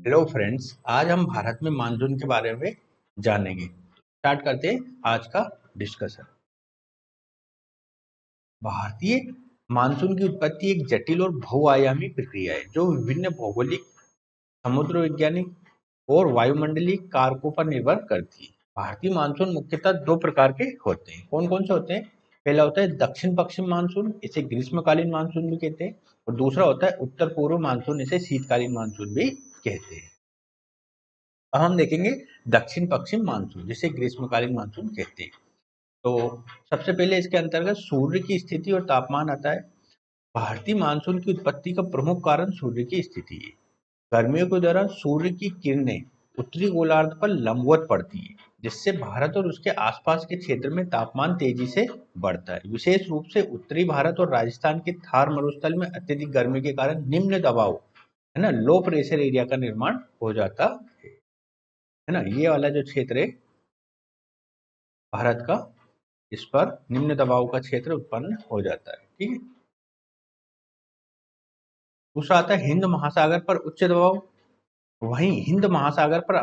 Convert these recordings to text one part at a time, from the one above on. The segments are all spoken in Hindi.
हेलो फ्रेंड्स, आज हम भारत में मानसून के बारे में जानेंगे। स्टार्ट करते हैं आज का डिस्कशन। भारतीय मानसून की उत्पत्ति एक जटिल और बहुआयामी प्रक्रिया है जो विभिन्न भौगोलिक, समुद्र वैज्ञानिक और वायुमंडलीय कारकों पर निर्भर करती है। भारतीय मानसून मुख्यतः दो प्रकार के होते हैं। कौन कौन से होते हैं? पहला होता है दक्षिण पश्चिम मानसून, इसे ग्रीष्मकालीन मानसून भी कहते हैं। और दूसरा होता है उत्तर पूर्व मानसून, इसे शीतकालीन मानसून भी कहते हैं। अब हम देखेंगे दक्षिण पश्चिम मानसून, जिसे ग्रीष्मकालीन मानसून कहते हैं। तो सबसे पहले इसके अंतर्गत सूर्य की स्थिति और तापमान आता है। भारतीय मानसून की उत्पत्ति का प्रमुख कारण सूर्य की स्थिति है। गर्मियों के दौरान सूर्य की किरणें उत्तरी गोलार्ध पर लंबवत पड़ती है, जिससे भारत और उसके आसपास के क्षेत्र में तापमान तेजी से बढ़ता है। विशेष रूप से उत्तरी भारत और राजस्थान के थार मरुस्थल में अत्यधिक गर्मी के कारण निम्न दबाव, है ना, लो प्रेशर एरिया का निर्माण हो जाता है ना। ये वाला जो क्षेत्र है भारत का, इस पर निम्न दबाव का क्षेत्र उत्पन्न हो जाता है। ठीक है। दूसरा आता है हिंद महासागर पर उच्च दबाव। वहीं हिंद महासागर पर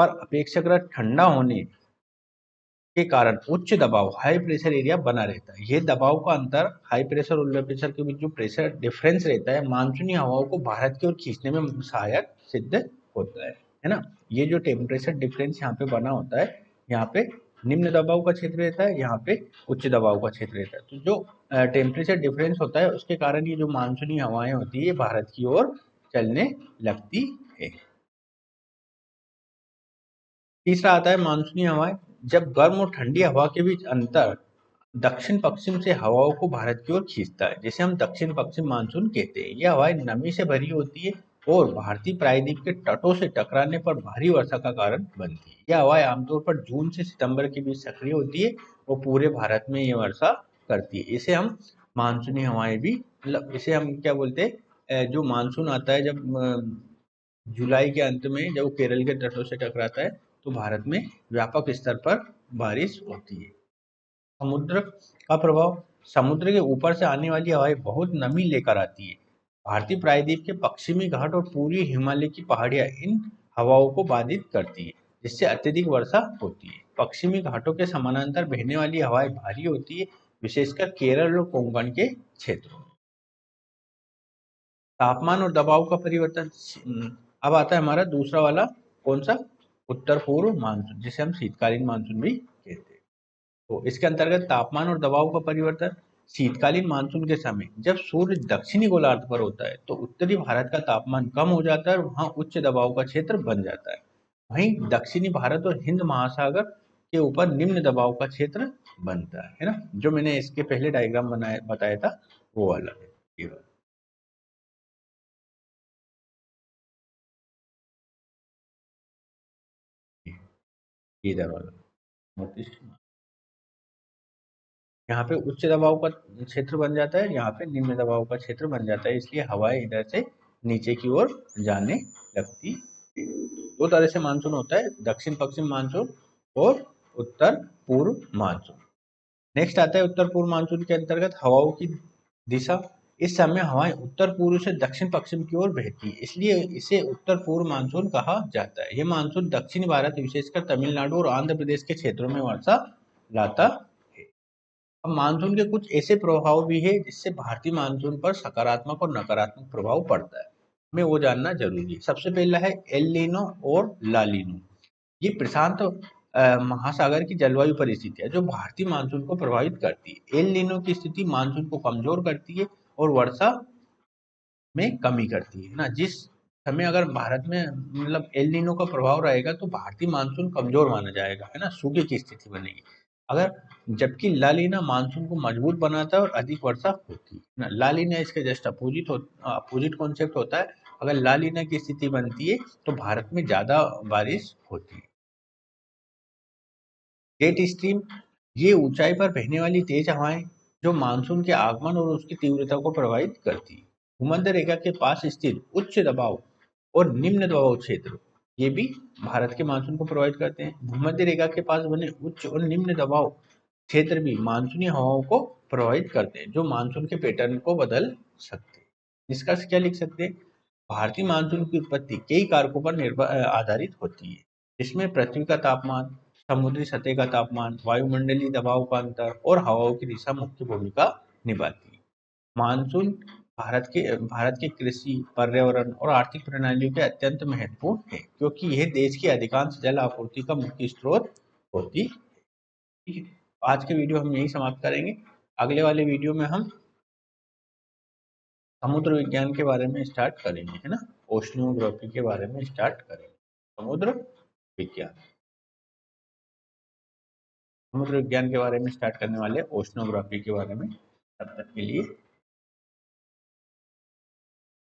अपेक्षाकृत ठंडा होने के कारण उच्च दबाव हाई प्रेशर एरिया बना रहता है। ये दबाव का अंतर, हाई प्रेशर और लो प्रेशर के बीच जो प्रेशर डिफरेंस रहता है, मानसूनी हवाओं को भारत की ओर खींचने में सहायक सिद्ध होता है ना। ये जो टेम्परेचर डिफरेंस यहाँ पे बना होता है, यहाँ पे निम्न दबाव का क्षेत्र रहता है, यहाँ पे उच्च दबाव का क्षेत्र रहता है। तो जो टेम्परेचर डिफरेंस होता है, उसके कारण ये जो मानसूनी हवाएं होती है भारत की ओर चलने लगती है। तीसरा आता है मानसूनी हवाएं। जब गर्म और ठंडी हवा के बीच अंतर दक्षिण पश्चिम से हवाओं को भारत की ओर खींचता है, जिसे हम दक्षिण पश्चिम मानसून कहते हैं। यह हवाएं नमी से भरी होती है और भारतीय प्रायद्वीप के तटों से टकराने पर भारी वर्षा का कारण बनती है। यह हवाएं आमतौर पर जून से सितंबर के बीच सक्रिय होती है और पूरे भारत में ये वर्षा करती है। इसे हम मानसूनी हवाएं भी, मतलब इसे हम क्या बोलते हैं, जो मानसून आता है जब जुलाई के अंत में, जब केरल के तटों से टकराता है, तो भारत में व्यापक स्तर पर बारिश होती है। समुद्र का प्रभाव। समुद्र के ऊपर से आने वाली हवाएं बहुत नमी लेकर आती है। भारतीय प्रायद्वीप के पश्चिमी घाट और पूर्वी हिमालय की पहाड़ियां इन हवाओं को बाधित करती है, जिससे अत्यधिक वर्षा होती है। पश्चिमी घाटों के समानांतर बहने वाली हवाएं भारी होती है, विशेषकर केरल और कोंकण के क्षेत्रों में। तापमान और दबाव का परिवर्तन। अब आता है हमारा दूसरा वाला, कौन सा? उत्तर पूर्व मानसून, जिसे हम शीतकालीन मानसून भी कहते हैं। तो इसके अंतर्गत तापमान और दबाव का परिवर्तन। शीतकालीन मानसून के समय जब सूर्य दक्षिणी गोलार्ध पर होता है, तो उत्तरी भारत का तापमान कम हो जाता है और वहां उच्च दबाव का क्षेत्र बन जाता है। वहीं दक्षिणी भारत और हिंद महासागर के ऊपर निम्न दबाव का क्षेत्र बनता है ना। जो मैंने इसके पहले डायग्राम बनाया बताया था, वो वाला है ये वाला। इधर वाला नॉर्थ। यहाँ पे उच्च दबाव का क्षेत्र बन जाता है, यहाँ पे निम्न दबाव का क्षेत्र बन जाता है, इसलिए हवाएं इधर से नीचे की ओर जाने लगती है। दो तरह से मानसून होता है, दक्षिण पश्चिम मानसून और उत्तर पूर्व मानसून। नेक्स्ट आता है उत्तर पूर्व मानसून के अंतर्गत हवाओं की दिशा। इस समय हवाएं उत्तर पूर्व से दक्षिण पश्चिम की ओर बहती है, इसलिए इसे उत्तर पूर्व मानसून कहा जाता है। यह मानसून दक्षिणी भारत, विशेषकर तमिलनाडु और आंध्र प्रदेश के क्षेत्रों में वर्षा लाता है। अब मानसून के कुछ ऐसे प्रभाव भी है जिससे भारतीय मानसून पर सकारात्मक और नकारात्मक प्रभाव पड़ता है, हमें वो जानना जरूरी है। सबसे पहला है एल नीनो और ला नीनो। ये प्रशांत महासागर की जलवायु परिस्थितियां जो भारतीय मानसून को प्रभावित करती है। एल नीनो की स्थिति मानसून को कमजोर करती है और वर्षा में कमी करती है ना। जिस समय अगर भारत में मतलब एल नीनो का प्रभाव रहेगा, तो भारतीय मानसून कमजोर माना जाएगा, है ना, सूखे की स्थिति बनेगी। अगर जबकि ला लीना मानसून को मजबूत बनाता है और अधिक वर्षा होती है ना। ला लीना इसके जस्ट अपोजिट कॉन्सेप्ट होता है। अगर ला लीना की स्थिति बनती है, तो भारत में ज्यादा बारिश होती है। जेट स्ट्रीम, ये ऊंचाई पर बहने वाली तेज हवाएं जो मानसून के आगमन और उसकी तीव्रता को प्रभावित करती है। भूमध्य रेखा के पास स्थित उच्च दबाव और निम्न दबाव क्षेत्र, ये भी भारत के मानसून को प्रभावित करते हैं। भूमध्य रेखा के पास बने उच्च और निम्न दबाव क्षेत्र भी मानसूनी हवाओं को प्रभावित करते हैं, जो मानसून के पैटर्न को बदल सकते हैं। निष्कर्ष क्या लिख सकते हैं? भारतीय मानसून की उत्पत्ति कई कारकों पर निर्भर आधारित होती है, जिसमें पृथ्वी का तापमान, समुद्री सतह का तापमान, वायुमंडलीय दबाव का अंतर और हवाओं की दिशा मुख्य भूमिका निभाती है। मानसून भारत के कृषि, पर्यावरण और आर्थिक प्रणालियों के अत्यंत महत्वपूर्ण है, क्योंकि यह देश की अधिकांश जल आपूर्ति का मुख्य स्रोत होती है। ठीक है, आज के वीडियो हम यही समाप्त करेंगे। अगले वाले वीडियो में हम समुद्र विज्ञान के बारे में स्टार्ट करेंगे, है ना। ओशनियोग्राफी के बारे में स्टार्ट करेंगे। समुद्र विज्ञान समुद्र विज्ञान के बारे में स्टार्ट करने वाले, ओशनियोग्राफी के बारे में। तब तक के लिए